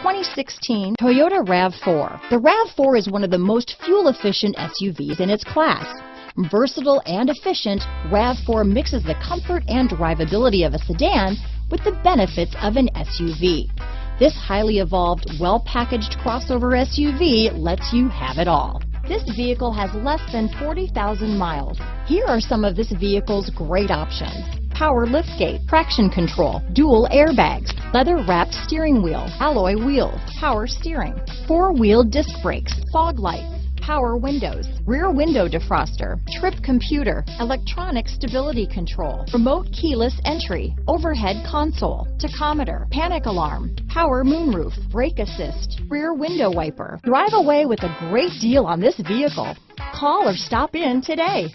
2016 Toyota RAV4. The RAV4 is one of the most fuel-efficient SUVs in its class. Versatile and efficient, RAV4 mixes the comfort and drivability of a sedan with the benefits of an SUV. This highly evolved, well-packaged crossover SUV lets you have it all. This vehicle has less than 40,000 miles. Here are some of this vehicle's great options: power liftgate, traction control, dual airbags, leather-wrapped steering wheel, alloy wheels, power steering, four-wheel disc brakes, fog lights, power windows, rear window defroster, trip computer, electronic stability control, remote keyless entry, overhead console, tachometer, panic alarm, power moonroof, brake assist, rear window wiper. Drive away with a great deal on this vehicle. Call or stop in today.